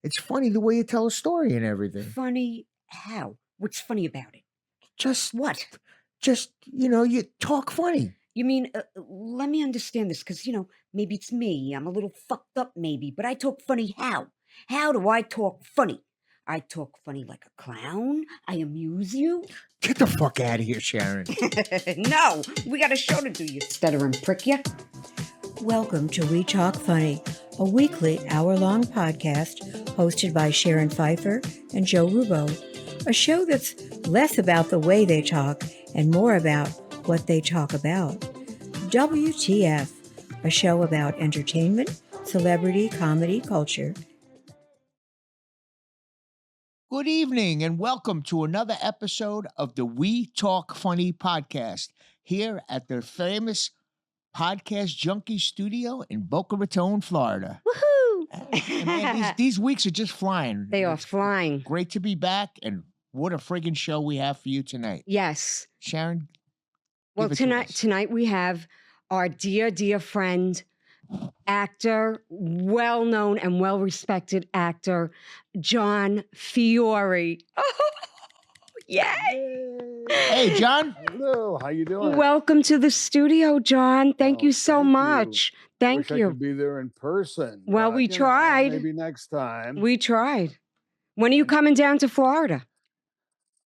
It's funny the way you tell a story and everything. Funny how? What's funny about it? Just What? You talk funny. You mean, let me understand this, because, maybe it's me. I'm a little fucked up, maybe, but I talk funny how? How do I talk funny? I talk funny like a clown? I amuse you? Get the fuck out of here, Sharon. No, we got a show to do, you stuttering prick, ya. Welcome to We Talk Funny, a weekly hour-long podcast hosted by Sharon Pfeiffer and Joe Rubbo, a show that's less about the way they talk and more about what they talk about. WTF, a show about entertainment, celebrity, comedy, culture. Good evening and welcome to another episode of the We Talk Funny podcast here at the famous Podcast Junkeez studio in Boca Raton, Florida. Woohoo! Man, these weeks are just flying. They are flying. Great to be back, and what a friggin' show we have for you tonight. Yes. Sharon? Well, tonight we have our dear friend, actor, well-known and well-respected actor, John Fiore. Oh, yay! Hey, John. Hello, how you doing? Welcome to the studio, John. Thank you so much. Thank I you. could be there in person. Well, we tried. Maybe next time. We tried. When are you coming down to Florida?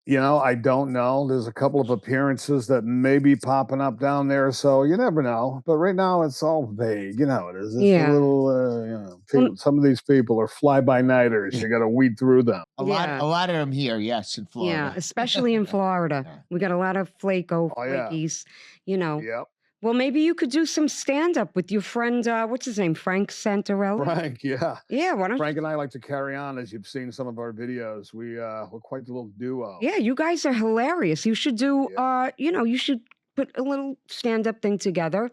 I don't know. There's a couple of appearances that may be popping up down there, so you never know. But right now, it's all vague. You know it is. It's a little, some of these people are fly-by-nighters. You got to weed through them. A lot of them here, yes, in Florida. Yeah, especially in Florida. We got a lot of flakies, Yep. Well, maybe you could do some stand-up with your friend, what's his name, Frank Santarelli? Frank, yeah. Yeah, why don't Frank and I like to carry on, as you've seen some of our videos. We're quite the little duo. Yeah, you guys are hilarious. You should do, you should put a little stand-up thing together.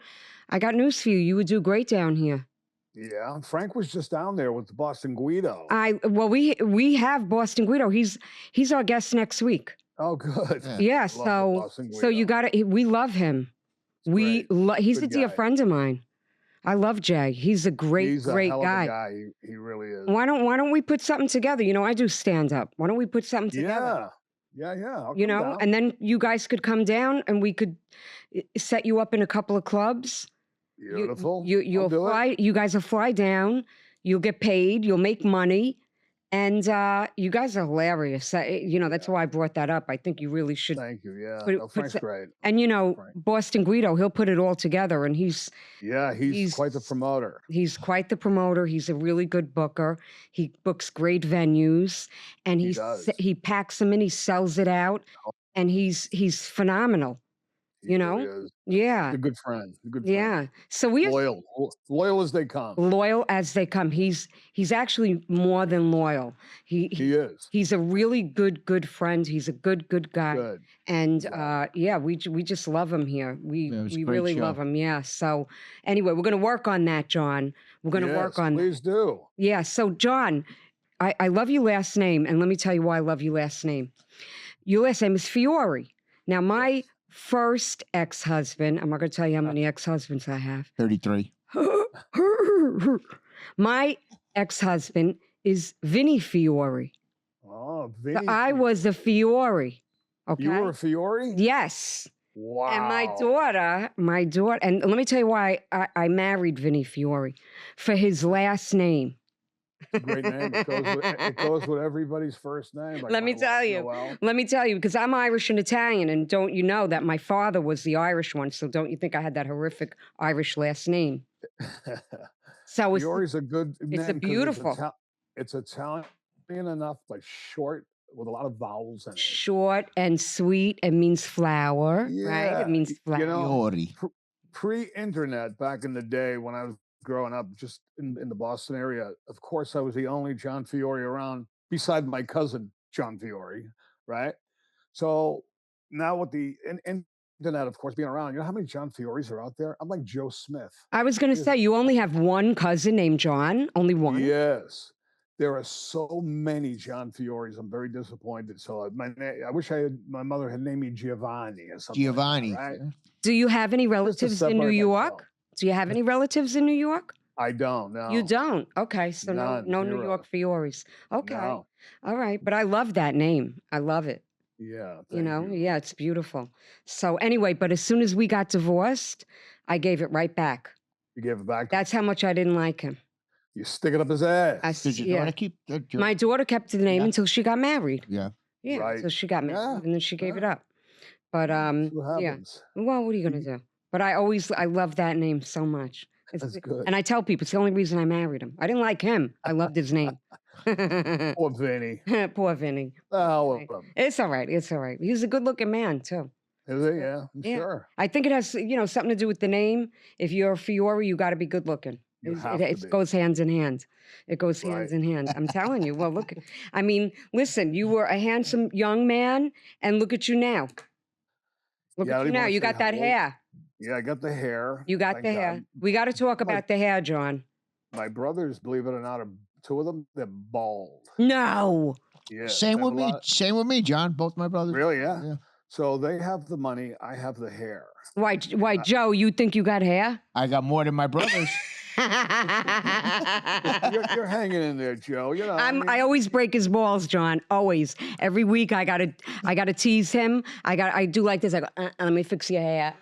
I got news for you. You would do great down here. Yeah, Frank was just down there with the Boston Guido. We have Boston Guido. He's our guest next week. Oh, good. Yeah, so you got to, we love him. He's a dear friend of mine. I love Jay. He's a great hell of guy. a guy. He really is. Why don't we put something together? I do stand up. Why don't we put something together? Yeah. I'll come down. And then you guys could come down and we could set you up in a couple of clubs. Beautiful. You guys will fly down. You'll get paid. You'll make money. And you guys are hilarious. That's why I brought that up. I think you really should. Thank you. Yeah. Frank's great. And Boston Guido, he'll put it all together, and he's quite the promoter. He's quite the promoter. He's a really good booker. He books great venues, and he packs them in. He sells it out, and he's phenomenal. He really is. Yeah. A good friend. Yeah. So we loyal as they come. Loyal as they come. He's actually more than loyal. He is. He's a really good friend. He's a good guy. Good. And we just love him here. We really love him. Yeah. So anyway, we're going to work on that, John. We're going to work on that. Please do. Yeah. So John, I love your last name, and let me tell you why I love your last name. Your last name is Fiore. Now my first ex-husband, I'm not going to tell you how many ex-husbands I have. 33. My ex-husband is Vinny Fiore. Oh, Vinny. I was a Fiore. Okay. You were a Fiore? Yes. Wow. And my daughter, and let me tell you why I married Vinny Fiore. For his last name. Great name. It goes with everybody's first name. Let me tell you, because I'm Irish and Italian, and don't you know that my father was the Irish one, so don't you think I had that horrific Irish last name? So Fiore's a good name. It's a beautiful. It's Italian enough, but short with a lot of vowels in it. Short and sweet and means flower, right? It means flower. Pre-internet back in the day when I was growing up just in the Boston area, of course, I was the only John Fiore around beside my cousin, John Fiore, right? So now with the internet, of course, being around, you know how many John Fiores are out there? I'm like Joe Smith. I was going to say, you only have one cousin named John? Only one? Yes. There are so many John Fiores. I'm very disappointed. So I wish my mother had named me Giovanni or something. Giovanni. Like that, right? Do you have any relatives in New York? Do you have any relatives in New York? I don't You know. don't? Okay, so no None. New York 0. Fioris. Okay. No. All right, but I love that name. I love it. Yeah. You Thank know? you. Yeah, it's beautiful. So anyway, but as soon as we got divorced, I gave it right back. You gave it back to him. That's how much I didn't like him. You stick it up his ass. Did your Yeah. daughter keep My daughter kept the name Yeah. until she got married. Yeah. Yeah, Right. until she got married, Yeah. and then she gave it Yeah. up. But See what yeah. happens. Well, what are you gonna do? But I love that name so much. That's good. And I tell people it's the only reason I married him. I didn't like him. I loved his name. Poor Vinny. Poor Vinny. Oh, Right. It's all right. It's all right. He's a good-looking man too. is it? Yeah, I'm Yeah. sure. I think it has, something to do with the name. If you're a Fiore, you got to be good-looking. You It, have it to be. goes hands in hand. It goes Right. hands in hand. I'm telling you. Well, look. I mean, listen. You were a handsome young man, and look at you now. Look Yeah, I at don't you even now. wanna You say got that how old- hair. Yeah, I got the hair. You got Thank the hair. God. We got to talk My- about the hair, John. My brothers, believe it or not, are 2 of them, they're bald. No. Yeah. Same I have with a me. lot- Same with me, John. Both my brothers. Really? Yeah. Yeah. So they have the money. I have the hair. Why, Joe? You think you got hair? I got more than my brothers. You're hanging in there, Joe. You know. I always break his balls, John. Always. Every week I gotta tease him. I do like this. I go, let me fix your hair.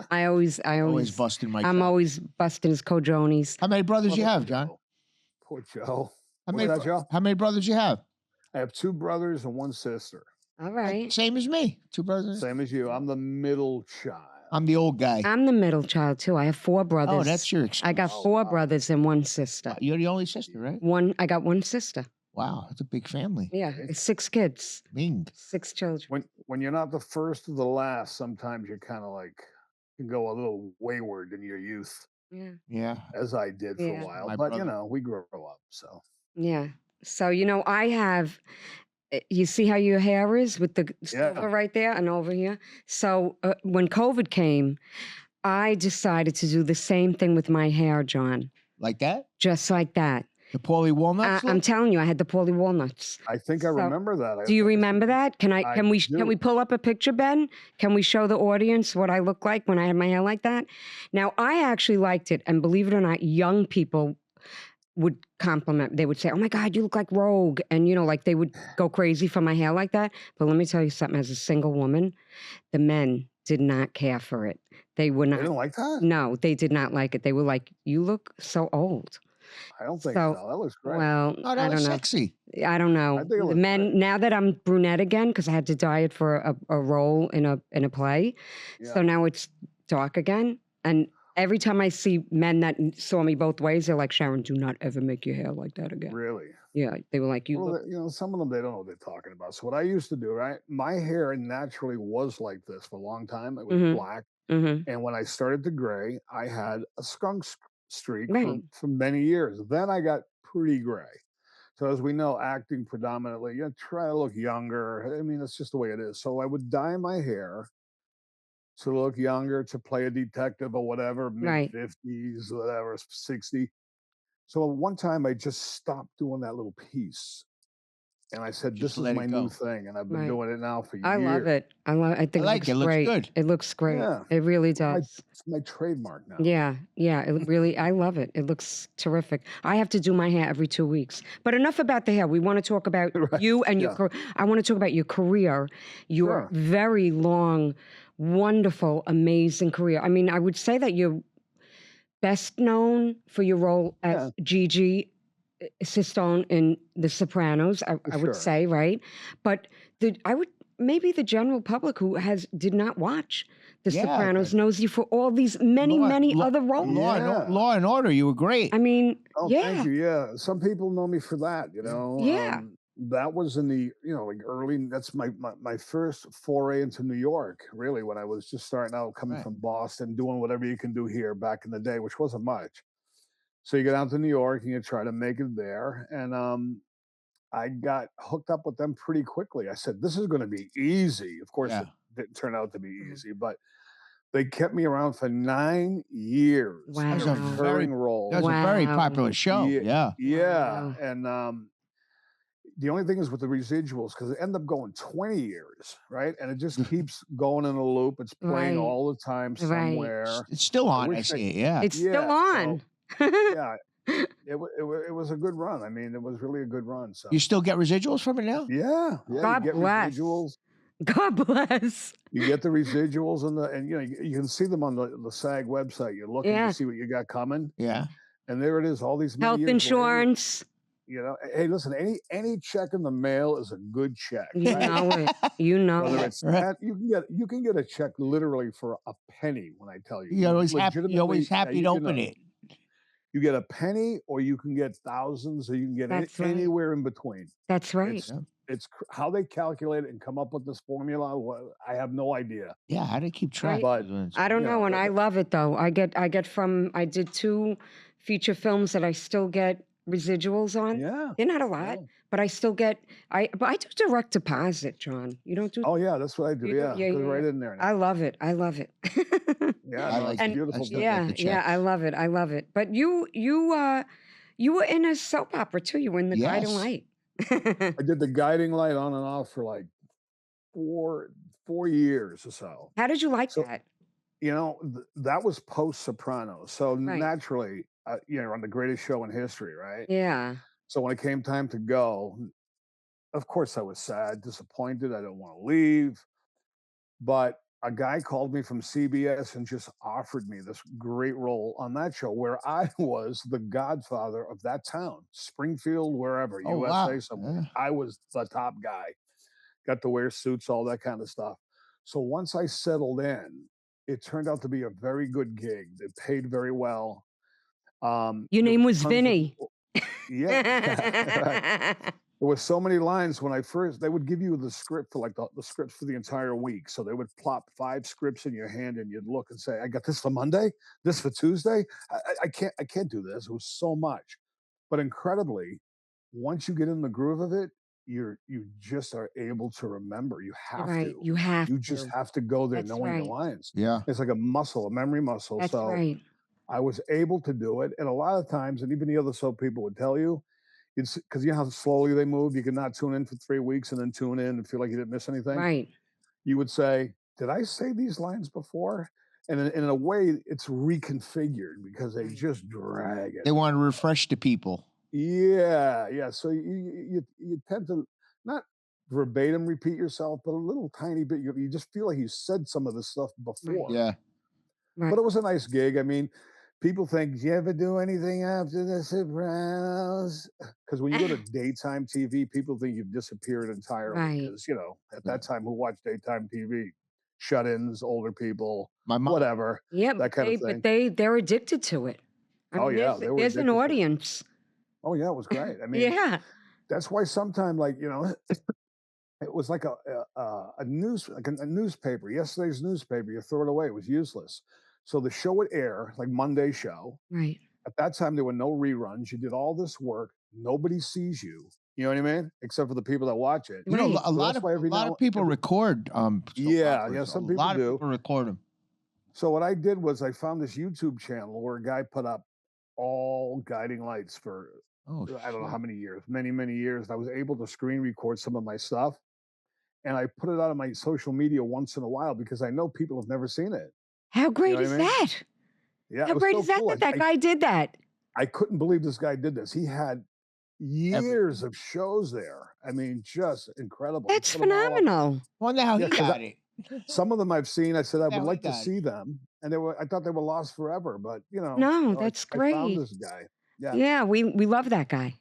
I always busting my. I'm chops. always busting his cojonies. How many brothers you Poor have, John? Joe. Poor Joe. How What's many, that, Joe? how many brothers you have? I have 2 brothers and 1 sister. All right. Same as me. 2 brothers. Same as you. I'm the middle child. I'm the old guy. I'm the middle child too. I have 4 brothers. Oh, that's your I got excuse. 4 brothers and 1 sister. You're the only sister, right? I got 1 sister. Wow, that's a big family. Yeah, it's 6 kids, Ming. 6 children. When you're not the first or the last, sometimes you're kind of like can go a little wayward in your youth, Yeah. Yeah. as I did for Yeah. a while. My But brother. we grow up. So Yeah. So, I have, you see how your hair is with the silver right there and over here? So, when COVID came, I decided to do the same thing with my hair, John. Like that? Just like that. The Paulie Walnuts? I'm telling you, I had the Paulie walnuts. I think I So, remember that. Do you remember that? Can we do. pull up a picture, Ben? Can we show the audience what I look like when I had my hair like that? Now, I actually liked it, and believe it or not, young people would compliment. They would say, "Oh my God, you look like Rogue," and like they would go crazy for my hair like that. But let me tell you something: as a single woman, the men did not care for it. They were They not. didn't like that? No, they did not like it. They were like, "You look so old." I don't think So, so. That looks great. Well, Oh, I that don't was know. sexy. I don't know. I think it The looks men great. now that I'm brunette again because I had to dye it for a role in a play, Yeah. so now it's dark again. And every time I see men that saw me both ways, they're like, "Sharon, do not ever make your hair like that again." Really? Yeah, they were like, "You Well, look." some of them, they don't know what they're talking about. So what I used to do, right? My hair naturally was like this for a long time. It was Mhm. black. Mm-hmm. And when I started to gray, I had a skunk streak Right. for many years. Then I got pretty gray. So as we know, acting predominantly, try to look younger. I mean, that's just the way it is. So I would dye my hair to look younger, to play a detective or whatever, Right. mid-50s, whatever, 60. So one time I just stopped doing that little piece. And I said, Just this is let it my new go. thing. And I've been Right. doing it now for I years. love it. I think like it. It looks great. good. It looks great. Yeah. It really It's my- does. It's my trademark now. Yeah, it really, I love it. It looks terrific. I have to do my hair every 2 weeks. But enough about the hair. We want to talk about Right, you and your yeah. career. I want to talk about your career, your Sure. very long, wonderful, amazing career. I mean, I would say that you're best known for your role as Gigi Sistone in The Sopranos, I would Sure. say, right? But maybe the general public who did not watch The Yeah, Sopranos knows you for all these many other roles. Yeah. Law and Order, you were great. I mean, Oh, yeah, thank you. Yeah. Some people know me for that, Yeah. That was in the, like early, that's my first foray into New York, really, when I was just starting out, coming Right. from Boston, doing whatever you can do here back in the day, which wasn't much. So you get out to New York and you try to make it there. And I got hooked up with them pretty quickly. I said, this is going to be easy. Of course, Yeah. it didn't turn out to be Mhm. easy, but they kept me around for 9 years. Wow. That was a Recurring role. That was a very Wow. popular show. Yeah. Yeah. Yeah. Wow. And the only thing is with the residuals, because it ended up going 20 years, right? And it just keeps going in a loop. It's playing Right. all the time Right. somewhere. It's still I on. I wish they, see it. Yeah. It's still yeah. So on. yeah, it was a good run. I mean, it was really a good run. So You still get residuals from it now? yeah, you God get bless. residuals. God bless. You get the residuals and you know you can see them on the SAG website. You're looking Yeah. to see what you got coming, Yeah. and there it is. All these many Health years later, insurance. you know. Hey, listen, any check in the mail is a good check, You right? know it. You know Whether it. it's Right. that you can get a check literally for a penny. When I tell you, You're always happy. You're always legitimately, yeah, happy to open it. you get a penny, or you can get thousands, or you can get That's right. anywhere in between. That's right. It's how they calculate it and come up with this formula. I have no idea. Yeah. How do they keep track? But I don't you know, and but- I love it though. I did 2 feature films that I still get residuals on. yeah. They're not a lot, Yeah. but I still get. But I do direct deposit, John. You don't do. Oh yeah, that's what I do. You do- Yeah, yeah, goes yeah, right yeah. in there. I love it. I love it. Yeah, I no, like it's a it. beautiful I still thing. get Yeah, the yeah, checks. I love it. I love it. But you were in a soap opera too. You were in the Guiding Yes. Light. I did the guiding light on and off for like four years or so. How did you like So that? you know that was post Sopranos, so Right. naturally, you know, on the greatest show in history, right? Yeah. So when it came time to go, of course I was sad, disappointed. I didn't want to leave, but a guy called me from CBS and just offered me this great role on that show where I was the godfather of that town, Springfield, wherever, Oh, USA wow. somewhere. Yeah. I was the top guy, got to wear suits, all that kind of stuff. So once I settled in, it turned out to be a very good gig. It paid very well. Your There name was tons of, Vinny. yeah. There was so many lines when they would give you the script for like the scripts for the entire week. So they would plop 5 scripts in your hand and you'd look and say, I got this for Monday, this for Tuesday. I can't do this. It was so much. But incredibly, once you get in the groove of it, you just are able to remember. You have Right. to. You have You just to. have to go there That's knowing your right. lines. Yeah. It's like a muscle, a memory muscle. That's So right. I was able to do it. And a lot of times, and even the other soap people would tell you, it's because you know how slowly they move. You can not tune in for 3 weeks and then tune in and feel like you didn't miss anything. Right. You would say, "Did I say these lines before?" And in a way, it's reconfigured because they Right. just drag it. They want to refresh the people. Yeah, yeah. So you tend to not verbatim repeat yourself, but a little tiny bit. You just feel like you said some of the stuff before. Yeah. Right. But it was a nice gig. I mean, people think, "Do you ever do anything after The Sopranos?" Because when you go to daytime TV, people think you've disappeared entirely. Right. Because you know, at Yeah. that time, who watched daytime TV? Shut-ins, older people, My mom. whatever, Yeah, that kind of but thing. they're addicted to it. I Oh mean, yeah, they were there's an addicted to it. audience. Oh yeah, it was great. I mean, Yeah. that's why sometimes, like you know, it was like a newspaper. Yesterday's newspaper, you throw it away. It was useless. So the show would air, like Monday show. Right. At that time, there were no reruns. You did all this work. Nobody sees you. You know what I mean? Except for the people that watch it. You know, Right. a So lot that's of why a lot of people record. Soap Yeah, operas. yeah, some a people lot do. of people record them. So what I did was I found this YouTube channel where a guy put up all guiding lights for Oh, I don't know shit. how many years, many years. And I was able to screen record some of my stuff, and I put it out on my social media once in a while because I know people have never seen it. How You great know what is I mean? that? Yeah, How it was great so is that cool. that that guy did that? I couldn't believe this guy did this. He had years of shows there. I mean, just incredible. He That's put 'em all up. phenomenal. Wonder how Yeah, he 'cause got it. some of them I've seen. I said I would How he like to got it. see them, and I thought they were lost forever. But you know, No, so that's I found great. this guy. Yeah, Yeah, we love that guy.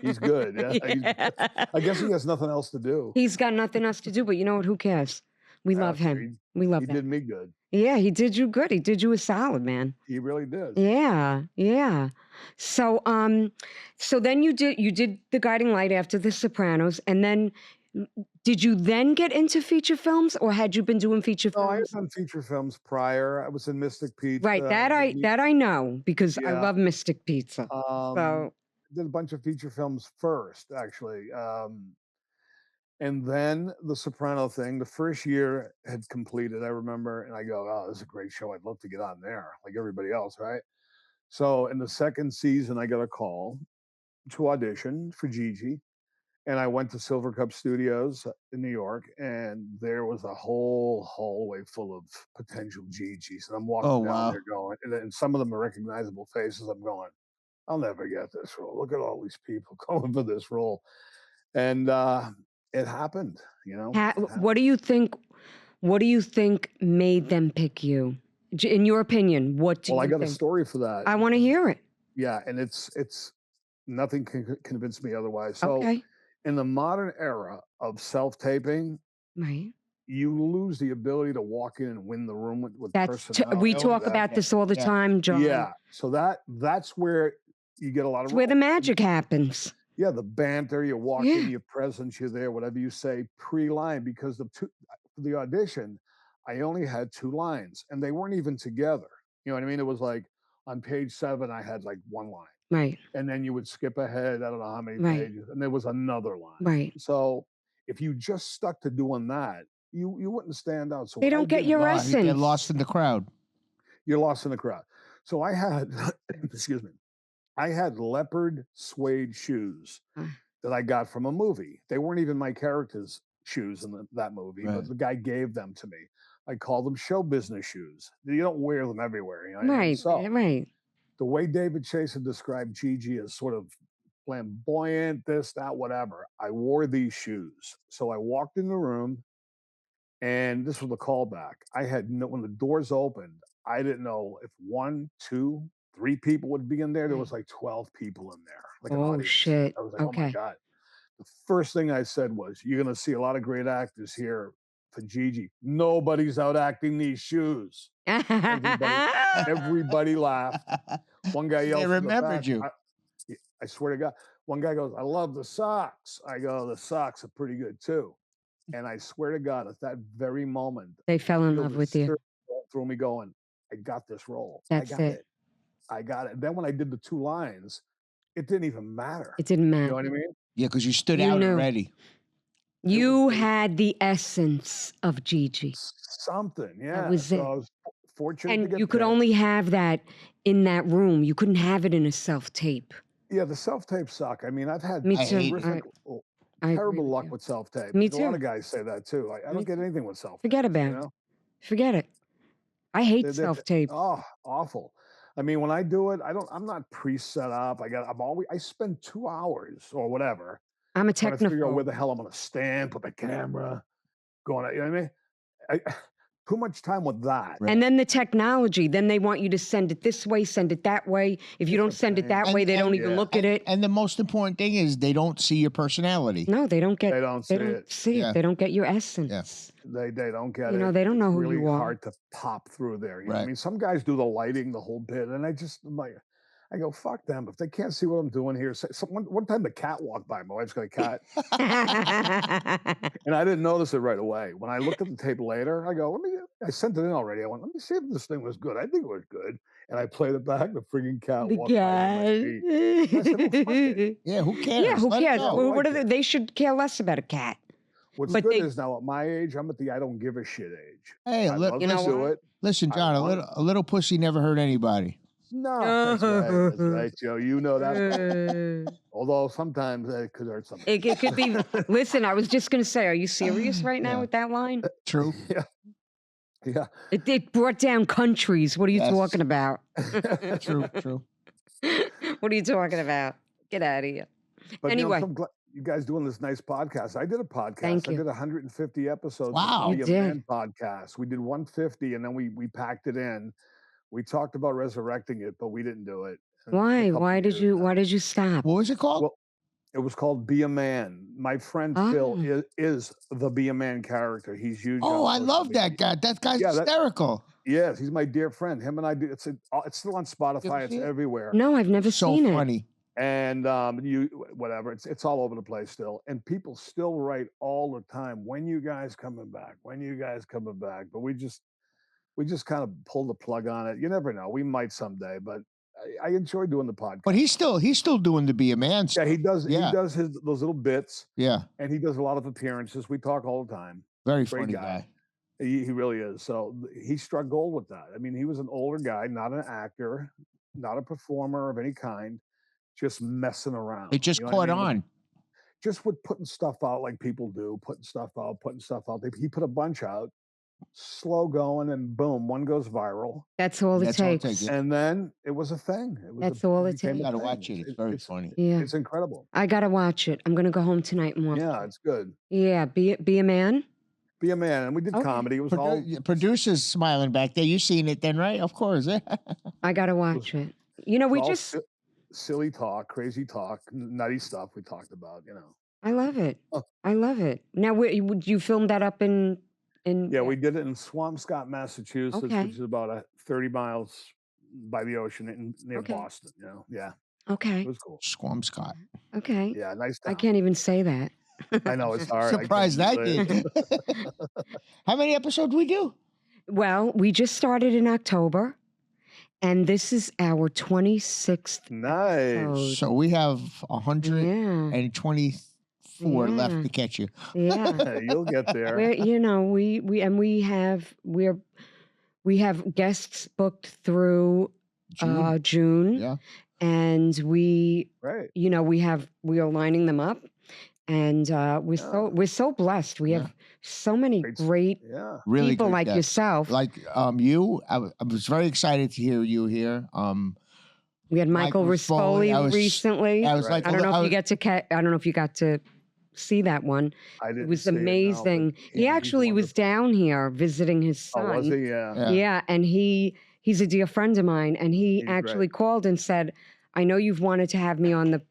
he's good. Yeah, Yeah. I guess he has nothing else to do. He's got nothing else to do, but you know what? Who cares? We love So him. We love he that. did me good. Yeah, he did you good. He did you a solid, man. He really did. Yeah, yeah. So so then you did the Guiding Light after The Sopranos, and then did you then get into feature films, or had you been doing feature No, I had films? done feature films prior. I was in Mystic Pizza. Right, did that I know because I Yeah. love Mystic Pizza. So Did a bunch of feature films first, actually. And then the Soprano thing, the first year had completed, I remember, and I go, "Oh, this is a great show. I'd love to get on there, like everybody else, right?" So in the second season, I got a call to audition for Gigi, And I went to Silver Cup Studios in New York, and there was a whole hallway full of potential Gigis. And I'm Oh, walking down wow. there going, and some of them are recognizable faces. I'm going, I'll never get this role. Look at all these people going for this role. And it happened, you know. It happened. What do you think? What do you think made them pick you? In your opinion, what do Well, I you got a think? story for that. I want to hear it. Yeah, and it's nothing can convince me otherwise. So Okay. in the modern era of self-taping, Right. you lose the ability to walk in and win the room with That's personality. we Oh, talk yeah, about yeah, this all the yeah. time, John. Yeah, so that's where you get a lot It's of where the roles. magic happens. Yeah, the banter, you walk Yeah. in, your presence, you're there, whatever you say pre-line, because for the audition, I only had 2 lines and they weren't even together. You know what I mean? It was like on page 7, I had like 1 line. Right. And then you would skip ahead, I don't know how many Right. pages, and there was another line. Right. So if you just stuck to doing that, you wouldn't stand out. So They what I don't get did your was- You get essence. lost in the crowd. you're lost in the crowd. So I had, excuse me, I had leopard suede shoes that I got from a movie. They weren't even my character's shoes in that movie, Right. but the guy gave them to me. I call them show business shoes. You don't wear them everywhere. You know what I mean? Right. So Right. the way David Chase had described Gigi as sort of flamboyant, this, that, whatever, I wore these shoes. So I walked in the room, and this was the callback. I had when the doors opened, I didn't know if 1, 2, 3 people would be in there. There was like 12 people in there, like an Oh audience. shit. I was like, oh my Okay. God. The first thing I said was, you're going to see a lot of great actors here for Gigi. Nobody's out acting these shoes. Everybody laughed. One guy yelled They from the remembered back, you. I swear to God. One guy goes, I love the socks. I go, the socks are pretty good too. And I swear to God, at that very moment, They fell in feel love the with you. surge going through me going, I got this role. That's I got it. it. I got it. And then when I did the 2 lines, it didn't even matter. It didn't You matter. know what I mean? Yeah, because you stood You out knew. already. You it was- had the essence of Gigi. Something, yeah. was so it. I was fortunate to And get you could picked. only have that in that room. You couldn't have it in a self-tape. Yeah, the self-tapes suck. I mean, I've had Me I too. hate it. terrific, I agree terrible with luck you. with self-tape. Me A lot too. of guys say that too. I Me don't get too. anything with self-tape. Forget about You it. know? Forget it. I hate They're self-tape. oh, awful. I mean, when I do it, I'm not pre-set up. I spend 2 hours or whatever I'm a trying to figure out where technophobe. the hell I'm gonna stand, put the camera, going, you know what I mean? Too much time with that. Right. And then the technology, then they want you to send it this way, send it that way. If you don't It's a send it pain. that way, they don't even yeah. look at it. And the most important thing is they don't see your personality. No, they don't get They don't see it. see Yeah. it. They don't get your essence. They don't get it. You know, they don't know It's who really you are. hard to pop through there. You know what I Right. mean? Some guys do the lighting, the whole bit, and I'm like, I go, fuck them. If they can't see what I'm doing here. One time the cat walked by. My wife's got a cat. And I didn't notice it right away. When I looked at the tape later, I go, I sent it in already. I went, let me see if this thing was good. I think it was good. And I played it back. The frigging cat The walked by me. I said, well, fuck it. Yeah, who cares? Yeah, who Let it cares? go. Well, Like what are they should care less about a cat. What's But good they- is now at my age, I'm at the I don't give a shit age. Hey, I love You to know do what? it. listen, I John, want a little pussy never hurt anybody. No, that's right, Joe. You know that. Although sometimes it could hurt somebody. It could be. Listen, I was just going to say, are you serious right now Yeah. with that line? True. Yeah. It brought down countries. What are you Yes. talking about? True. True. What are you talking about? Get out of here. But Anyway. I'm glad you guys doing this nice podcast. I did a podcast. Thank I you. did 150 episodes. Wow. Of You the did. Man podcast. We did 150, and then we packed it in. We talked about resurrecting it, but we didn't do it. And a Why? couple Why did years you? now. Why did you stop? What was it called? Well, it was called Be a Man. My friend Phil Oh. is the Be a Man character. He's huge. Oh, on I social love media. that guy. That guy's Yeah, hysterical. Yes, he's my dear friend. Him and I do. It's still on Spotify. It's see it? everywhere. No, I've never So seen funny. And whatever. It's all over the place still. And people still write all the time. When you guys coming back? When you guys coming back? But we just kind of pulled the plug on it. You never know. We might someday. But I enjoy doing the podcast. But he's still doing to be a man. Yeah, Stuff. he does. Yeah. He does those little bits, Yeah. and he does a lot of appearances. We talk all the time. Very Great funny guy. guy. He really is. So he struck gold with that. I mean, he was an older guy, not an actor, not a performer of any kind, just messing around. It just You know what I caught mean? on. just with putting stuff out like people do, putting stuff out. He put a bunch out, slow going, and boom, one goes viral. That's all it That's all it takes. takes, yeah. And then it was a thing. That's all it became takes. You a gotta thing. watch it. It's very funny. Yeah. It's incredible. I gotta watch it. I'm gonna go home tonight and watch Yeah, it. it's good. Yeah, be a man. Be a man. And we did Okay. comedy. It was all Producers smiling back there. You seen it then, right? Of course. I gotta watch it. You know, we all just. silly talk, crazy talk, nutty stuff we talked about, you know. I love it. Oh. I love it. Now, would you film that up in? Yeah, we did it in Swampscott, Massachusetts, Okay. which is about 30 miles by the ocean near Okay. Boston. You know, yeah, Okay. it was cool. Mm-hmm. Squamscott. Okay. Yeah, nice. I Town. can't even say that. I know it's hard. Surprised I did. How many episodes we do? Well, we just started in October, and this is our 26th. Nice. episode. So we have Yeah. 124 Yeah. left to catch you. Yeah. You'll get there. We have guests booked through June. Yeah. And we Right. we are lining them up, and we're so blessed. We have so many great Yeah. Really people good like guests. yourself. Like you, I was very excited to hear you here. We had Michael Rispoli recently. I was like, I don't know if you got to see that one. I didn't. It was see it, no, amazing. but He yeah, he's actually was wonderful. down here visiting his son. Oh, was he? Yeah. Yeah, and he's a dear friend of mine, and he He's actually great. called and said, "I know you've wanted to have me on the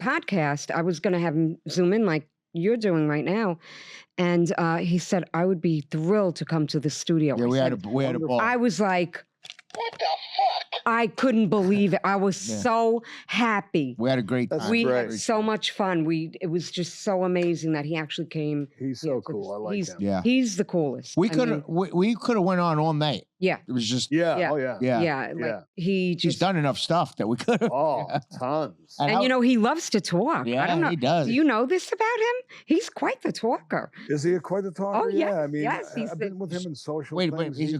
podcast. I was going to have him zoom in like you're doing right now," and he said, "I would be thrilled to come to the studio." Yeah, I we said, had a ball. I was like, "What the fuck?" I couldn't believe it. I was so happy. We had a great That's time. We great. had so much fun. It was just so amazing that he actually came. He's so cool. I like him. Yeah. He's the coolest. We I could mean, we could have went on all night. Yeah. It was just Yeah. Yeah. Oh yeah. yeah. Like he He's just done enough stuff that we could have. Oh, tons. and he loves to talk. Yeah, I don't know. he does. Do you know this about him? He's quite the talker. Is he quite a talker? Oh, yes, Yeah. I mean, yes, he's I've been with him in social. Wait, things. he's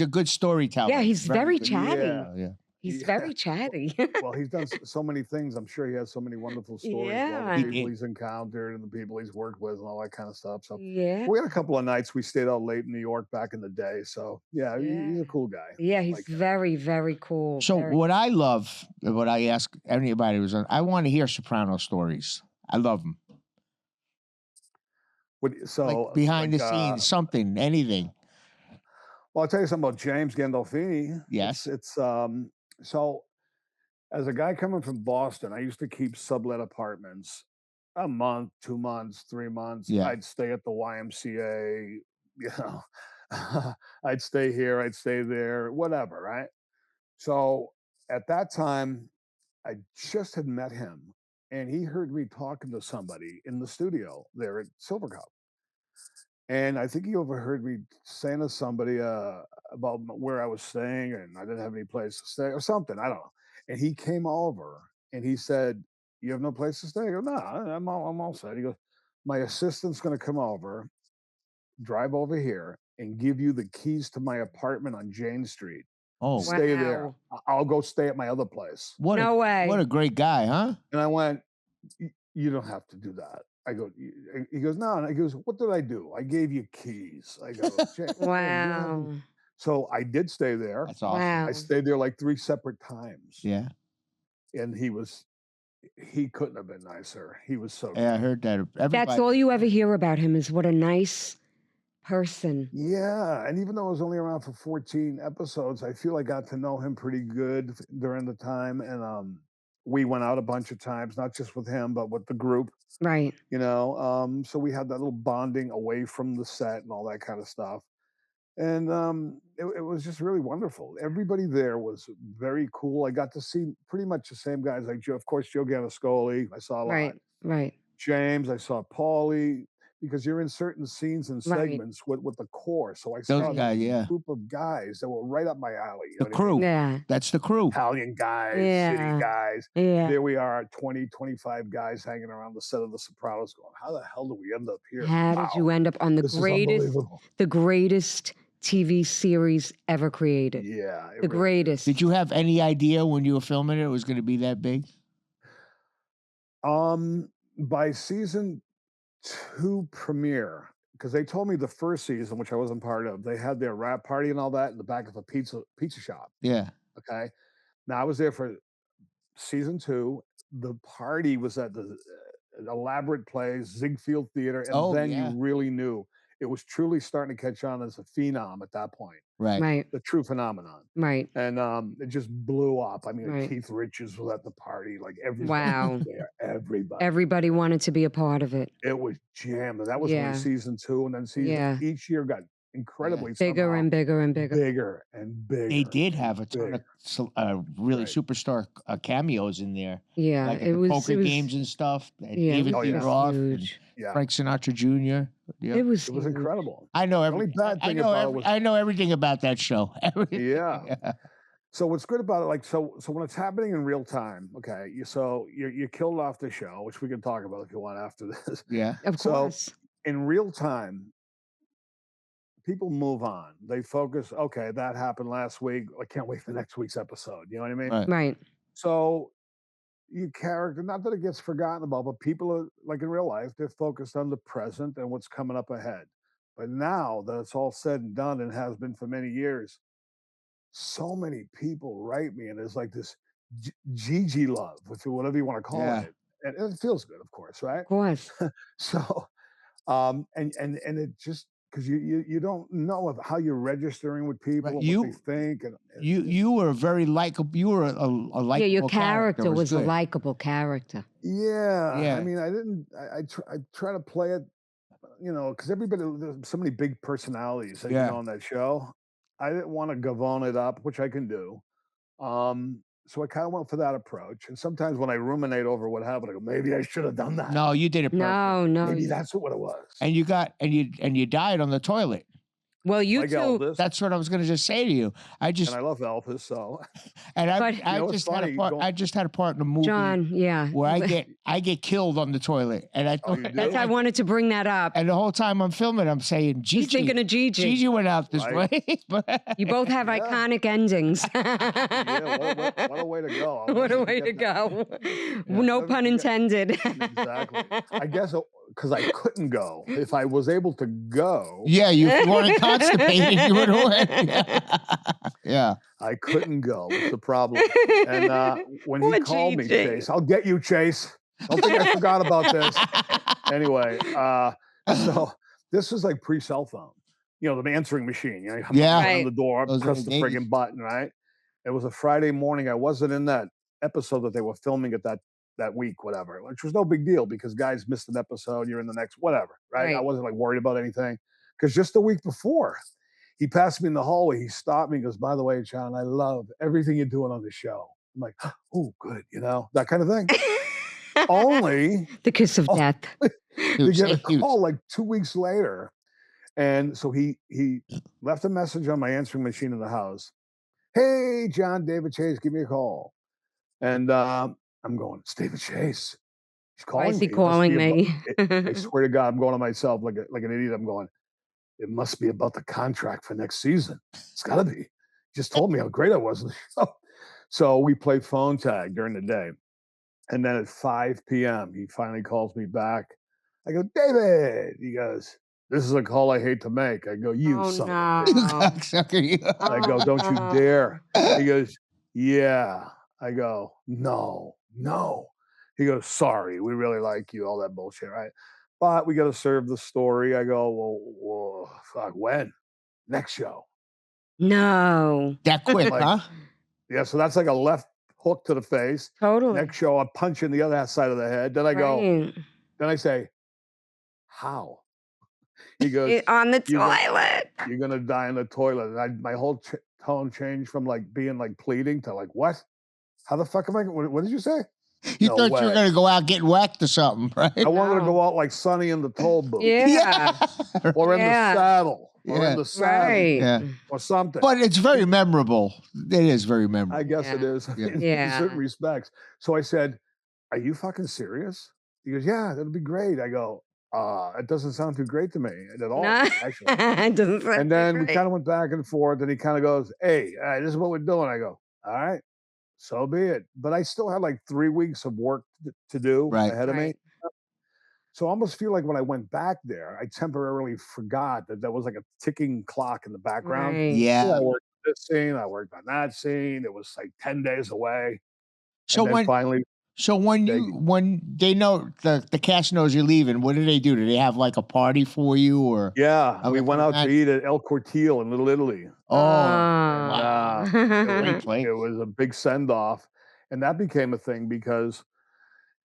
a good storyteller. Yeah, he's very good. chatty. Yeah. He's Yeah. very chatty. Well, he's done so many things. I'm sure he has so many wonderful stories. Yeah. About He the people did. he's encountered and the people he's worked with and all that kind of stuff. So Yeah. we had a couple of nights. We stayed out late in New York back in the day. So yeah, he's a cool guy. Yeah, he's Like that. very, very cool. So very- what I love, what I ask anybody who's on, I want to hear Soprano stories. I love them. Like behind the scenes, something, anything. Well, I'll tell you something about James Gandolfini. Yes. It's so as a guy coming from Boston, I used to keep sublet apartments a month, 2 months, 3 months. Yeah. I'd stay at the YMCA, I'd stay here, I'd stay there, whatever, right? So at that time, I just had met him and he heard me talking to somebody in the studio there at Silver Cup. And I think he overheard me saying to somebody about where I was staying and I didn't have any place to stay or something. I don't know. And he came over and he said, "You have no place to stay?" I go, "No, I'm all set." He goes, "My assistant's going to come over, drive over here and give you the keys to my apartment on Jane Street. Oh, Stay there. Wow. I'll go stay at my other place." No way. What a great guy, huh? And I went, "You don't have to do that." I go, he goes, "No." And he goes, "What did I do? I gave you keys." I go, Wow. So I did stay there. That's awesome. Wow. I stayed there like 3 separate times. Yeah. And he couldn't have been nicer. He was so Yeah, I good. heard that. That's Everybody, all you ever hear about him is what a nice person. Yeah. And even though I was only around for 14 episodes, I feel I got to know him pretty good during the time. And we went out a bunch of times, not just with him, but with the group, Right. So we had that little bonding away from the set and all that kind of stuff. And it was just really wonderful. Everybody there was very cool. I got to see pretty much the same guys like Joe, of course, Joe Ganascoli. I saw a lot. Right. Right. James, I saw Paulie, because you're in certain scenes and Right. segments with the core. So I Those saw guys, this yeah. group of guys that were right up my alley. You the know what I mean? crew. Yeah. That's the crew. Italian guys, Yeah. city guys. Yeah. There we are, 20, 25 guys hanging around the set of The Sopranos going, how the hell do we end up here? How did you end up on This is the greatest TV series ever created? Yeah. The greatest. Did you have any idea when you were filming it was going to be that big? by season 2 premiere, because they told me the first season, which I wasn't part of, they had their wrap party and all that in the back of a pizza shop. Yeah. Okay. Now I was there for season 2. The party was at the elaborate place, Ziegfeld Theater, and Oh, then yeah. you really knew it was truly starting to catch on as a phenom at that point, Right. Right. the true phenomenon. Right. And it just blew up. I mean, Right. Keith Richards was at the party, like everybody Wow. was there, everybody. Everybody wanted to be a part of it. It was jammed. And that was only Yeah. season 2, and then season Yeah. each year got incredibly Bigger somehow and bigger and bigger. bigger and bigger. They did and have a ton bigger. of really Right. superstar cameos in there. Yeah. Like at It the was. poker It was. games and stuff. Yeah. David It was Lee yeah. Roth and huge. Yeah, Frank Sinatra Jr. Yeah. It was. it was huge. incredible. I know The every, only bad I thing know about it every, was I know everything about that show. Everything. yeah. So what's good about it, like, so when it's happening in real time, okay, you killed off the show, which we can talk about if you want after this. Yeah. Of So course. in real time, people move on. They focus. Okay, that happened last week. I can't wait for next week's episode. You know what I mean? Right. Right. So your character, not that it gets forgotten about, but people are like in real life, they're focused on the present and what's coming up ahead. But now that it's all said and done and has been for many years, so many people write me, and there's like this Gigi love, whatever you want to call Yeah. it, and it feels good, of course, right? Of course. So, and it just because you don't know of how you're registering with people Right. and what they think, and You were very likable. You were a likable Yeah. Your character was a good. likable character. yeah, Yeah. I mean, I didn't. I try to play it, because everybody, there's so many big personalities, Yeah. on that show. I didn't want to gavone it up, which I can do. So I kind of went for that approach. And sometimes when I ruminate over what happened, I go, maybe I should have done that. No, you did it perfect. No. No. Maybe that's what it was. And you died on the toilet. Well, you Like two. Elvis, That's what I was going to just say to you. and I love Elvis, so And I, But- I You know, it's just had a funny, part. going- I just had a part in a movie John. Yeah. where I get killed on the toilet, and I Oh, you do? That's. I wanted to bring that up. and the whole time I'm filming, I'm saying Just thinking Gigi. of Gigi. Gigi went out this Right. way. But You both have Yeah. iconic endings. yeah, what a way to go. I'll What a never way to forget that. go. Yeah, No never pun forget. intended. Exactly. I guess because I couldn't go. If I was able to go, yeah, you weren't constipated. You would have. Yeah. I couldn't go. Was the problem. And when he Poor called me, Gigi. Chase, I'll get you, Chase. Don't think I forgot about this. Anyway, so this was like pre-cell phone. The answering machine. You come Yeah. on Right. the door, Those press are the the friggin' days. button, right? It was a Friday morning. I wasn't in that episode that they were filming at that week, whatever, which was no big deal because guys missed an episode. You're in the next, whatever, right? I Right. wasn't like worried about anything because just the week before, he passed me in the hallway. He stopped me and goes, "By the way, John, I love everything you're doing on the show." I'm like, "Oh, good," that kind of thing. Only The kiss of Oh. death. to get a call like 2 weeks later. And so he left a message on my answering machine in the house. "Hey, John, David Chase, give me a call." And I'm going, "It's David Chase. He's calling Why is he me. It must calling be me? I swear to God, I'm going to myself like an idiot. I'm going, it must be about the contract for next season. It's got to be. He just told me how great I was. So we played phone tag during the day. And then at 5 p.m., he finally calls me back. I go, "David." He goes, "This is a call I hate to make." I go, "You Oh, son no. of a You bitch." cocksucker. I go, "Don't you dare." He goes, "Yeah." I go, No. He goes, "Sorry, we really like you," all that bullshit, right? But we got to serve the story. I go, well, fuck, when? Next show. No. That quick, Like, huh? Yeah, so that's like a left hook to the face. Totally. Next show, a punch in the other side of the head. Then I go, Right. then I say, "How?" He goes, On the "You're gonna- toilet. "You're gonna die in the toilet." And my whole tone changed from like being like pleading to like, "What? How the fuck am I? What did you say?" You No thought you were way. going to go out getting whacked or something, right? I wanted to No. go out like Sonny in the toll booth, Yeah. or in Yeah. the saddle, or Yeah. in the saddle, Right. Yeah. or something. But it's very memorable. It is very memorable. I guess it Yeah. is Yeah. in Yeah. certain respects. So I said, "Are you fucking serious?" He goes, "Yeah, that'll be great." I go, "It doesn't sound too great to me at all, No. actually." It doesn't sound And then we great. kind of went back and forth, and he kind of goes, "Hey, this is what we're doing." I go, "All right, so be it." But I still had like 3 weeks of work to do Right. ahead of me. Right. So I almost feel like when I went back there, I temporarily forgot that there was like a ticking clock in the background. Right. Oh, Yeah. I worked on this scene, I worked on that scene. It was like 10 days away. So And then when finally so when they you when they know the cast knows you're leaving, what do they do? Do they have like a party for you or yeah, we like went out to eat at El Cortile in Little Italy. Oh, And wow. Great it place. was a big send off. And that became a thing because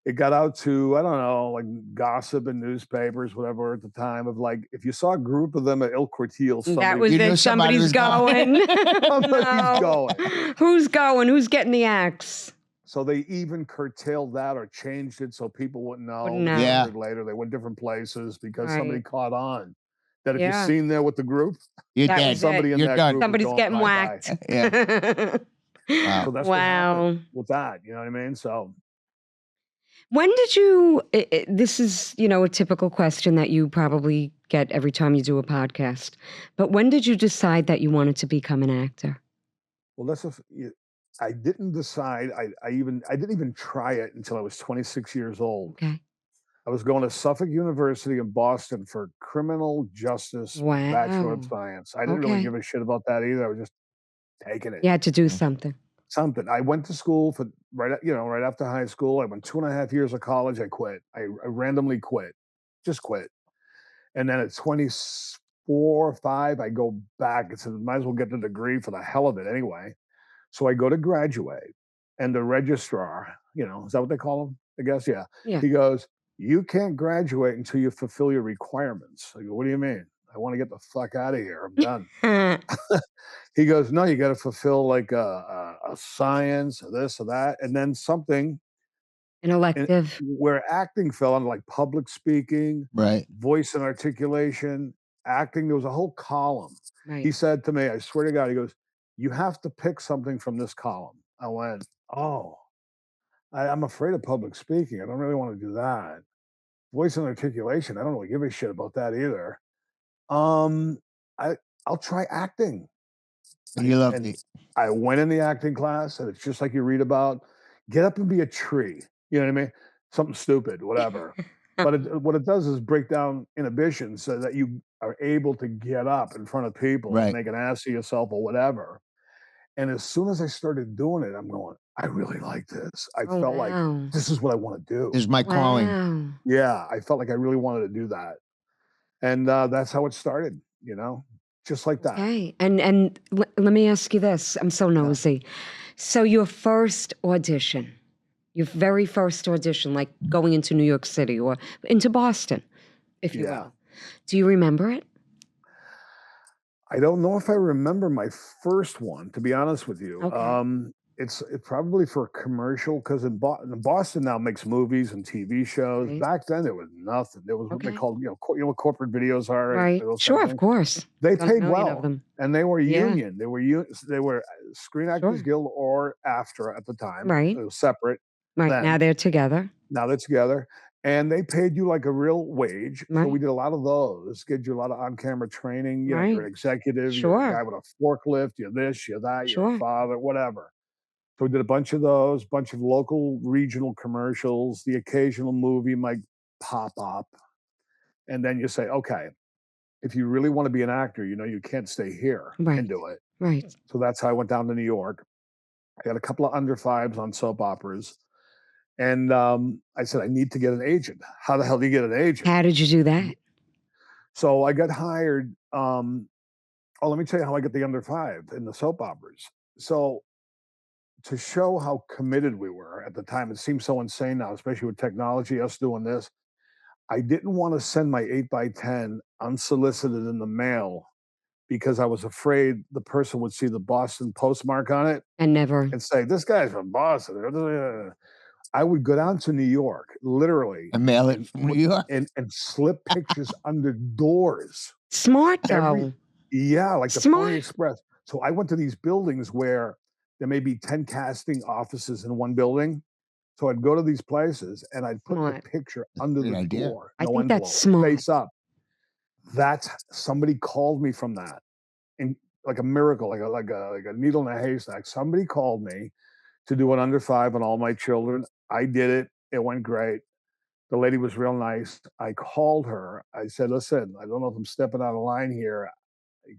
it got out to, I don't know, like gossip and newspapers, whatever at the time of like, if you saw a group of them at El Cortile, That somebody was You knew it. somebody Somebody's was going. going. somebody's No. going. Who's going? Who's getting the axe? So they even curtailed that or changed it so people wouldn't Wouldn't know. They know. Yeah. discovered later. They went different places because somebody Right. caught on that if you're Yeah. seen there with the group, You're That dead. was it. somebody in You're that done. group is Somebody's going getting bye-bye. whacked. Yeah. Wow. So that's what Wow. happened with that. You know what I mean? So When did you? This is, a typical question that you probably get every time you do a podcast. But when did you decide that you wanted to become an actor? well, I didn't decide. I didn't even try it until I was 26 years old. Okay. I was going to Suffolk University in Boston for criminal justice bachelor of Wow. science. I didn't really Okay. give a shit about that either. I was just taking it. You had to do Mm. something. Something. I went to school for right after high school. I went 2.5 years of college. I quit. I randomly quit, just quit. And then at 24, 5, I go back and said, might as well get the degree for the hell of it anyway. So I go to graduate, and the registrar, is that what they call him? I guess, yeah. Yeah. He goes, you can't graduate until you fulfill your requirements. I go, what do you mean? I want to get the fuck out of here. I'm done. He goes, no, you got to fulfill like a science, or this or that, and then something An elective. where acting fell under like public speaking, Right. voice and articulation, acting. There was a whole column. He Right. said to me, I swear to God, he goes, you have to pick something from this column. I went, oh, I'm afraid of public speaking. I don't really want to do that. Voice and articulation, I don't really give a shit about that either. Um, I I'll try acting. And you loved And it. I went in the acting class, and it's just like you read about. Get up and be a tree. You know what I mean? Something stupid, whatever. But what it does is break down inhibitions so that you are able to get up in front of people and Right. make an ass of yourself or whatever. And as soon as I started doing it, I'm going, I really like this. I Oh, felt like wow. this is what I want to do. This is my calling. Wow. Yeah, I felt like I really wanted to do that. And that's how it started, just like that. Okay. And let me ask you this. I'm so Yeah. nosy. So your first audition, your very first audition, like going into New York City or into Boston, if you Yeah. will. Do you remember it? I don't know if I remember my first one, to be honest with you. Okay. It's probably for a commercial because Boston now makes movies and TV shows. Right. Back then, there was nothing. There was what they Okay. called, what corporate videos are, Right. those Sure, kind of things. course. They Done a paid million of well, them. and they were Yeah. union. They were Screen Actors Sure. Guild or AFTRA at the time. Right. It was separate. Right. Then. Now they're together. Now they're together, and they paid you like a real wage. So we Right. did a lot of those. Get you a lot of on-camera training. You're an Right. executive. You're a guy Sure. with a forklift. You're this. You're that. You're a Sure. father. Whatever. So we did a bunch of those. Bunch of local, regional commercials. The occasional movie might pop up, and then you say, okay, if you really want to be an actor, you can't stay here Right. and do it. Right. So that's how I went down to New York. I had a couple of under fives on soap operas. And I said, I need to get an agent. How the hell do you get an agent? How did you do that? So I got hired. Let me tell you how I got the under five in the soap operas. So to show how committed we were at the time, it seems so insane now, especially with technology, us doing this. I didn't want to send my 8x10 unsolicited in the mail because I was afraid the person would see the Boston postmark on it And never. and say, this guy's from Boston. I would go down to New York, literally, And mail it from New York. and slip pictures under doors. Smart though. Like the Smart. Pony Express. So I went to these buildings where there may be 10 casting offices in one building. So I'd go to these places and I'd put Smart. the picture under Great the idea. door. I No think envelope, that's smart. face up. That's somebody called me from that, and like a miracle, like a needle in a haystack. Somebody called me to do an under five on all my children. I did it. It went great. The lady was real nice. I called her. I said, listen, I don't know if I'm stepping out of line here.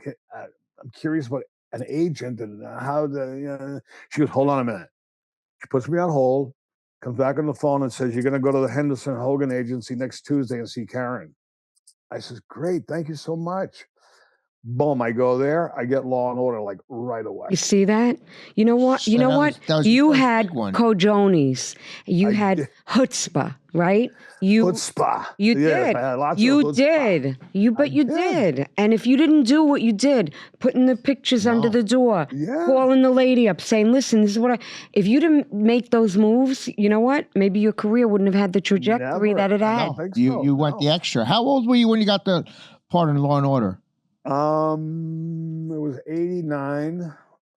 I'm curious about an agent and how the. She goes, hold on a minute. She puts me on hold, comes back on the phone and says, you're going to go to the Henderson Hogan agency next Tuesday and see Karen. I says, great. Thank you so much. Boom, I go there. I get Law and Order like right away. You see that? You know what? You know what? You had Cojones. You had chutzpah, right? Chutzpah. You did. You did. You did. And if you didn't do what you did, putting the pictures under the door, calling the lady up, saying, listen, this is what if you didn't make those moves, you know what? Maybe your career wouldn't have had the trajectory that it had. You went the extra. How old were you when you got the part in Law and Order? It was 89. It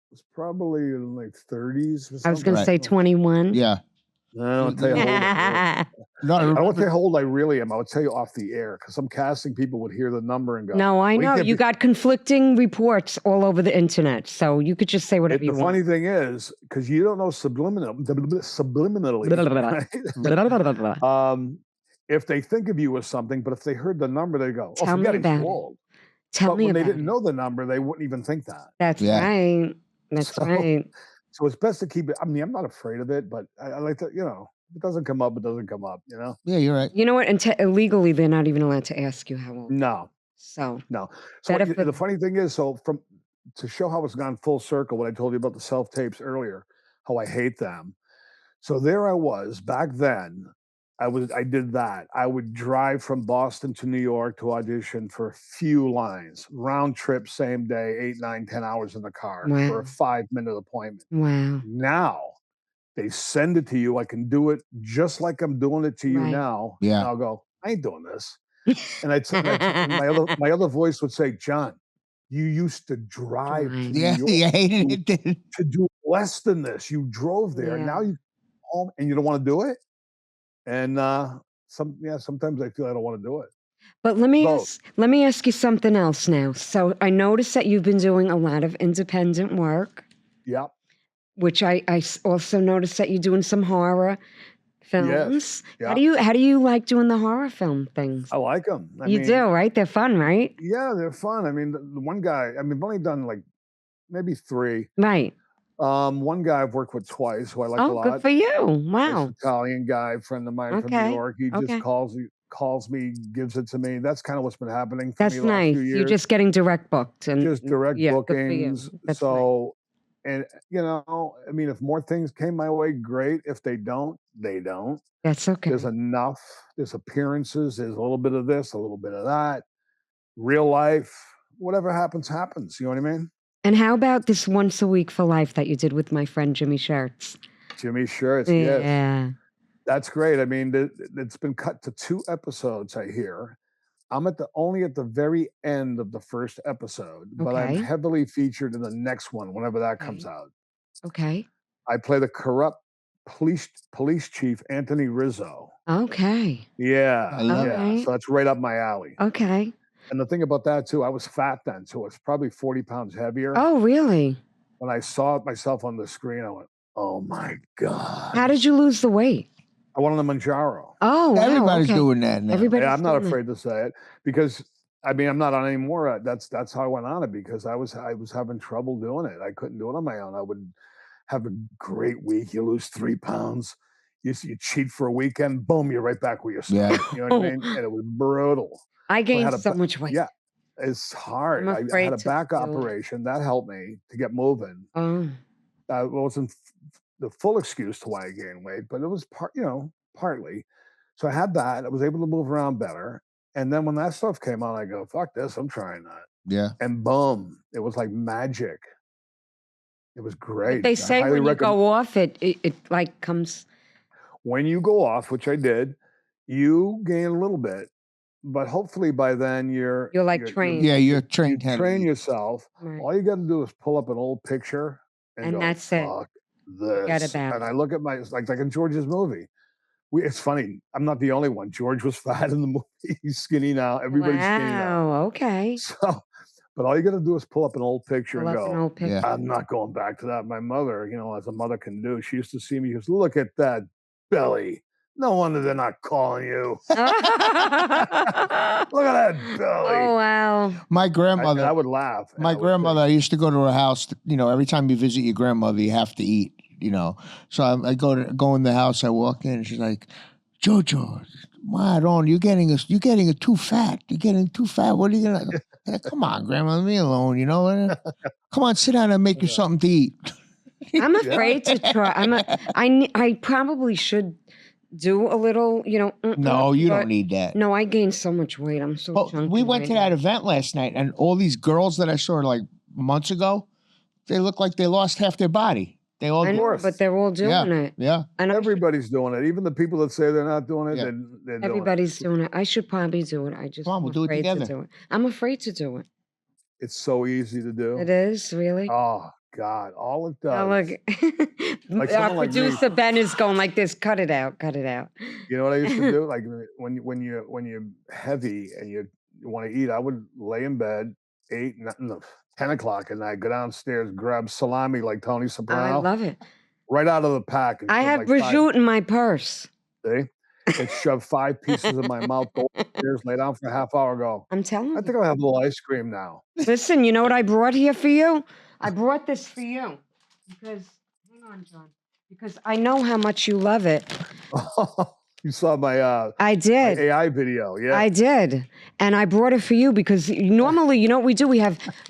was probably in like 30s. I was going to say 21. Yeah. No, I'll tell you how old I won't tell you how old I really am. I'll tell you off the air because some casting people would hear the number and go. No, I know. You got conflicting reports all over the internet. So you could just say whatever you want. The funny thing is, because you don't know subliminally, right? If they think of you as something, but if they heard the number, they go, tell me about it. Tell me when about they didn't know the number, they wouldn't even think that. That's right. That's right. So it's best to keep it. I mean, I'm not afraid of it, but I like to, if it doesn't come up, it doesn't come up, Yeah, you're right. You know what? And legally, they're not even allowed to ask you how old. No. So. So the funny thing is, to show how it's gone full circle, what I told you about the self-tapes earlier, how I hate them. So there I was back then. I did that. I would drive from Boston to New York to audition for a few lines, round trip, same day, 8, 9, 10 hours in the car for a 5-minute appointment. Wow. Now they send it to you. I can do it just like I'm doing it to you now. Yeah. And I'll go, I ain't doing this. And my other voice would say, John, you used to drive to New York you hated it. to do less than this. You drove there. Yeah. Now you home and you don't want to do it. And sometimes I feel I don't want to do it. But let me ask you something else now. So I noticed that you've been doing a lot of independent work. Yeah. Which I also noticed that you're doing some horror films. Yes. Yeah. How do you like doing the horror film things? I like them. You do, right? They're fun, right? Yeah, they're fun. I mean, the one guy. I mean, I've only done like maybe 3. Right. One guy I've worked with twice, who I like a lot. Oh, good for you! Wow. This Italian guy, friend of mine from New York. He just calls me, gives it to me. That's kind of what's been happening for me the last few years. You're just getting direct booked and just direct bookings. So, nice. And I mean, if more things came my way, great. If they don't, they don't. That's okay. There's enough. There's appearances. There's a little bit of this, a little bit of that. Real life, whatever happens, happens. You know what I mean? And how about this Once a Week for Life that you did with my friend Jimmy Shirts? Jimmy Shirts, yes. Yeah. That's great. I mean, it's been cut to 2 episodes, I hear. I'm only at the very end of the first episode, but I'm heavily featured in the next one, whenever that comes out. Okay. I play the corrupt police chief, Anthony Rizzo. Okay. Yeah. I love it. So that's right up my alley. Okay. And the thing about that, too, I was fat then, so I was probably 40 pounds heavier. Oh, really? When I saw myself on the screen, I went, oh, my God. How did you lose the weight? I went on the Manjaro. Oh, wow. Everybody's doing that now. I'm not afraid to say it because, I mean, I'm not on anymore. That's how I went on it because I was having trouble doing it. I couldn't do it on my own. I would have a great week. You lose 3 pounds. You cheat for a weekend. Boom, you're right back where you started. Yeah. You know what I mean? And it was brutal. I gained so much weight. Yeah, it's hard. I had a back operation that helped me to get moving. That wasn't the full excuse to why I gained weight, but it was partly. So I had that. I was able to move around better. And then when that stuff came on, I go, fuck this, I'm trying that. Yeah. And boom, it was like magic. It was great. But they say when you go off, it like comes. When you go off, which I did, you gain a little bit. But hopefully by then you're like trained. You're trained. You train yourself. Right. All you got to do is pull up an old picture and go, that's it. Fuck this. And I look at like in George's movie. It's funny. I'm not the only one. George was fat in the movie. He's skinny now. Everybody's skinny now. Wow. Okay. So, but all you got to do is pull up an old picture and go, an old picture. I'm not going back to that. My mother, as a mother can do, she used to see me. She goes, look at that belly. No wonder they're not calling you. Look Oh at that belly. wow. My grandmother. I would laugh. My grandmother, I used to go to her house. Every time you visit your grandmother, you have to eat. So I go in the house. I walk in, and she's like, "Jojo, Maron, you're getting too fat. You're getting too fat. What are you gonna? Come on, Grandma, leave me alone. Come on, sit down and make you something to eat." I'm afraid to try. I probably should do a little, No, you but don't need that. No, I gained so much weight. I'm so chunky. We went right to now. that event last night, and all these girls that I saw like months ago, they look like they lost half their body. They all I know, but they're all doing it. Yeah. And everybody's doing it. Even the people that say they're not doing it, Yeah. they're doing everybody's doing it. I should probably do it. Come on, we'll do it afraid together. to do it. I'm afraid to do it. It's so easy to do. It is really. Oh God, all it does. Now look, Like our someone like me. producer Ben is going like this. Cut it out. Cut it out. You know what I used to do? Like when you're heavy and you want to eat, I would lay in bed 10 o'clock at night, go downstairs, grab salami like Tony I Soprano, love it. right out of the pack. And I shove have like prosciutto in my purse. See? And shove 5 pieces in my mouth, go upstairs, lay down for a half hour, go. I'm telling I you. think I'll have a little ice cream now. Listen, you know what I brought here for you? I brought this for you because, hang on, John, because I know how much you love it. You saw my I did. my AI video, yeah. I did. And I brought it for you because normally, you know what we do?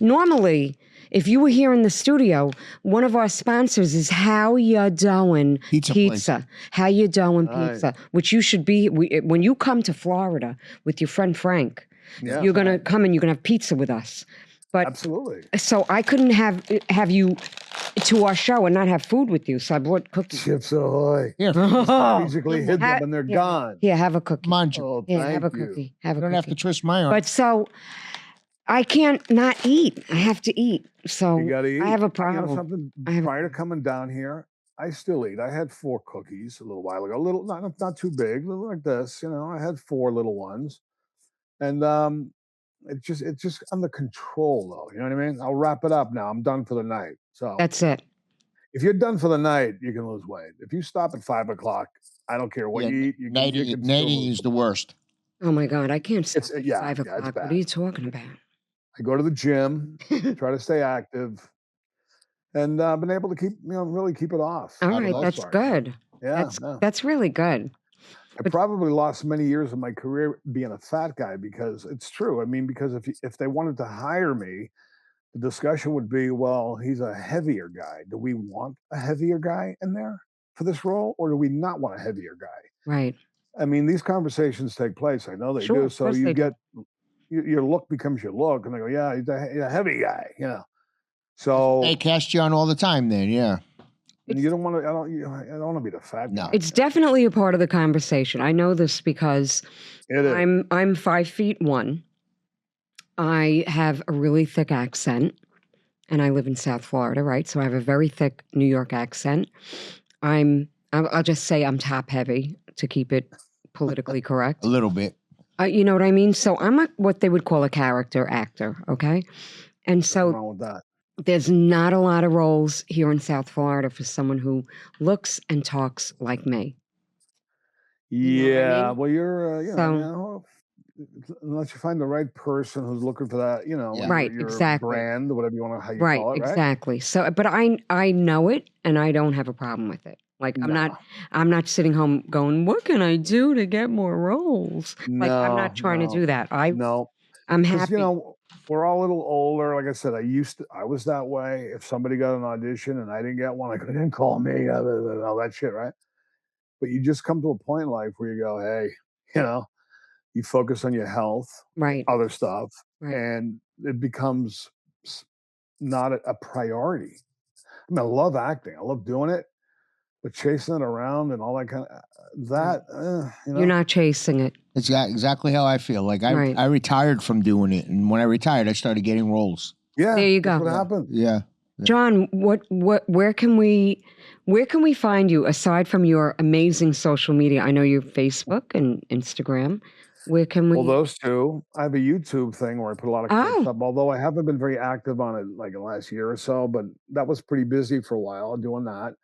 Normally, if you were here in the studio, one of our sponsors is How Ya Doin' Pizza. How Ya Doin' Pizza, which you should be, when you come to Florida with your friend Frank, you're going to come and you're going to have pizza with us. But absolutely. So I couldn't have you to our show and not have food with you. So I brought cookies. Chips Ahoy. Yeah. Strategically hid them and they're gone. Yeah, have a cookie. Mind you. Oh, Yeah, thank have a you. cookie. Have a You don't cookie. have to twist my arm. But so I can't not eat. I have to eat. So You gotta eat. I have a You problem. know something? Prior to coming down here, I still eat. I had 4 cookies a little while ago. Little, not too big, little like this. I had 4 little ones, and it's just under control though. You know what I mean? I'll wrap it up now. I'm done for the night. So That's it. if you're done for the night, you can lose weight. If you stop at 5 o'clock, I don't care what you eat. You can still Nighting lose is the worst. Oh my God, I can't stop It's at yeah, 5 yeah, it's o'clock. bad. What are you talking about? I go to the gym, try to stay active, and been able to keep, really keep it off. All for the right, most that's part. good. Yeah, That's really good. I probably lost many years of my career being a fat guy because it's true. I mean, because if they wanted to hire me, the discussion would be, well, he's a heavier guy. Do we want a heavier guy in there for this role, or do we not want a heavier guy? Right. I mean, these conversations take place. I know they Sure, do. of So course you they do. get your look becomes your look, and they go, yeah, he's a heavy guy. So They cast you on all the time then, yeah. and you don't want to. I don't want to be the fat guy. It's definitely a part of the conversation. I know this because It is. I'm 5'1". I have a really thick accent, and I live in South Florida, right? So I have a very thick New York accent. I'll just say I'm top heavy to keep it politically correct. A little bit. You know what I mean? So I'm what they would call a character actor, okay? And Nothing so wrong with that. there's not a lot of roles here in South Florida for someone who looks and talks like me. You know what I Yeah, mean? well, you're, So- unless you find the right person who's looking for that, Yeah. Right, your exactly. brand, whatever you want to, how you Right, call it, right? exactly. So, but I know it, and I don't have a problem with it. Like No. I'm not sitting home going, "What can I do to get more roles?" Like I'm not trying to do that. I'm Because happy. we're all a little older. Like I said, I was that way. If somebody got an audition and I didn't get one, I go, they didn't call me, all that shit, right? But you just come to a point in life where you go, hey, you focus on your health, Right. other stuff, Right. and it becomes not a priority. I mean, I love acting. I love doing it, but chasing it around and all that kind of that, You're not chasing it. It's exactly how I feel. Like Right. I retired from doing it, and when I retired, I started getting roles. Yeah, There you that's go. what happened. Yeah. John, where can we find you aside from your amazing social media? I know your Facebook and Instagram. Where can we? Well, those two. I have a YouTube thing where I put a lot of clips up, although I haven't been very active on it like the last year or so, but that was pretty busy for a while doing that.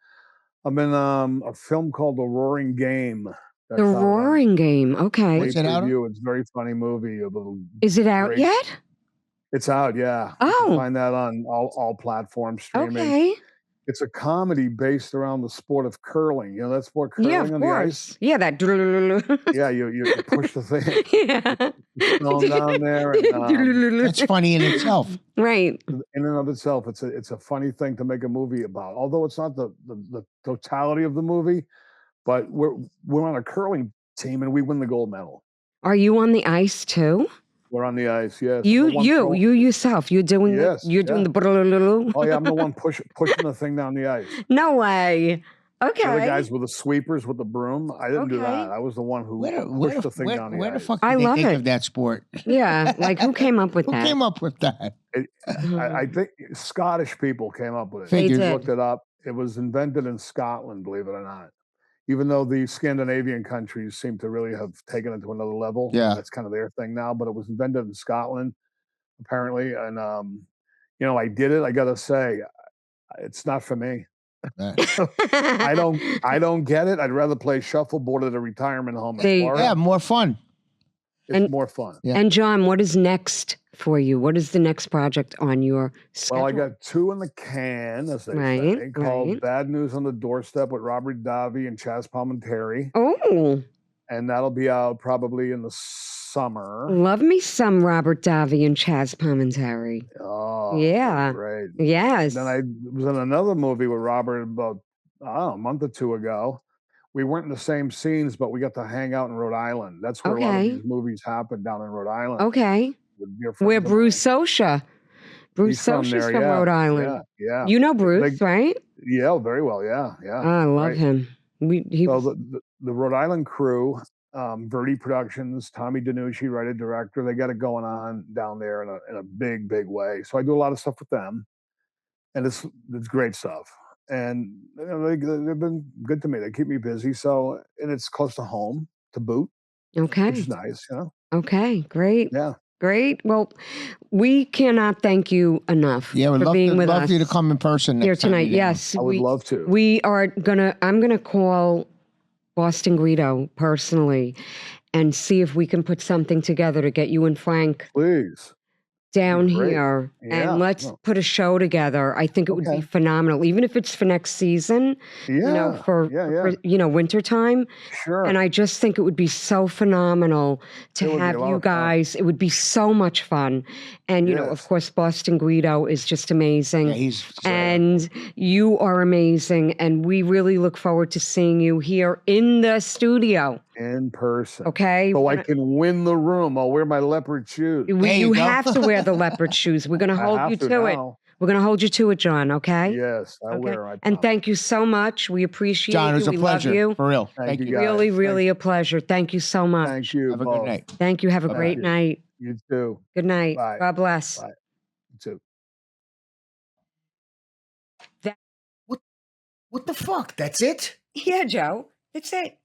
I'm in a film called The Roaring Game The Roaring Game. Okay. What's it out on? It's a very funny movie. A little. Is it out yet? It's out, yeah. You can find that on all platforms streaming. Okay. It's a comedy based around the sport of curling. You know that sport, curling Yeah, of on course. the ice? Yeah, that. Yeah, you push the thing. Yeah. Thrown down there. And, That's funny in itself. Right. in and of itself, it's a funny thing to make a movie about. Although it's not the totality of the movie, but we're on a curling team and we win the gold medal. Are you on the ice too? We're on the ice, yes. You yourself. You're doing doing the. Oh yeah, I'm the one pushing the thing down the ice. No way. Okay. The other guys with the sweepers with the broom. I didn't do that. I was the one who pushed the thing down the ice. Where the fuck did they think of that sport? Yeah, like who came up with that? Who came up with that? I think Scottish people came up with it. Figures. I looked it up. It was invented in Scotland, believe it or not. Even though the Scandinavian countries seem to really have taken it to another level. Yeah. That's kind of their thing now, but it was invented in Scotland, apparently. And, I did it. I got to say, it's not for me. I don't get it. I'd rather play shuffleboard at a retirement home. Yeah, more fun. It's more fun. Yeah. And John, what is next for you? What is the next project on your schedule? Well, I got 2 in the can, as they say, called Bad News on the Doorstep with Robert Davi and Chaz Palminteri. Oh. And that'll be out probably in the summer. Love me some Robert Davi and Chaz Palminteri. Oh, yeah. Great. Yes. Then I was in another movie with Robert about a month or 2 ago. We weren't in the same scenes, but we got to hang out in Rhode Island. That's where a lot of these movies happen, down in Rhode Island. Okay. Where Bruce Sosha. Bruce Sosha's from Rhode Island. Yeah. You know Bruce, right? Yeah, very well. Yeah. I love him. The Rhode Island crew, Verdi Productions, Tommy DeNucci, writer director, they got it going on down there in a big, big way. So I do a lot of stuff with them, and it's great stuff. And they've been good to me. They keep me busy. So, and it's close to home to boot. Okay, which is nice. Okay, great. Yeah. Great. Well, we cannot thank you enough for being with us. Love you to come in person here tonight. Yes, I would love to. I'm gonna call Boston Guido personally and see if we can put something together to get you and Frank down here and let's put a show together. I think it would be phenomenal, even if it's for next season, for winter time. Sure. And I just think it would be so phenomenal to have you guys. It would be so much fun. And, of course, Boston Guido is just amazing. Yeah, and you are amazing. And we really look forward to seeing you here in the studio. In person. Okay. So I can win the room. I'll wear my leopard shoes. You have to wear the leopard shoes. We're going to hold you to it. We're going to hold you to it, John, okay? Yes, I'll wear it. And thank you so much. We appreciate John, it was you. a pleasure. Love you. For real. Thank you, guys. Really, really a pleasure. Thank you so much. Thank you. Have a good night. Thank you. Have a great night. You too. Good night. Bye. God bless. Bye. You too. What the fuck? That's it? Yeah, Joe. That's it.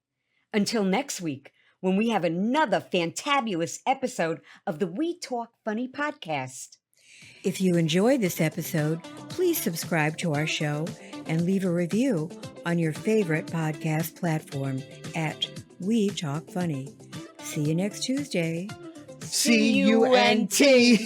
Until next week, when we have another fantabulous episode of the We Talk Funny podcast. If you enjoyed this episode, please subscribe to our show and leave a review on your favorite podcast platform at We Talk Funny. See you next Tuesday. C-U-N-T.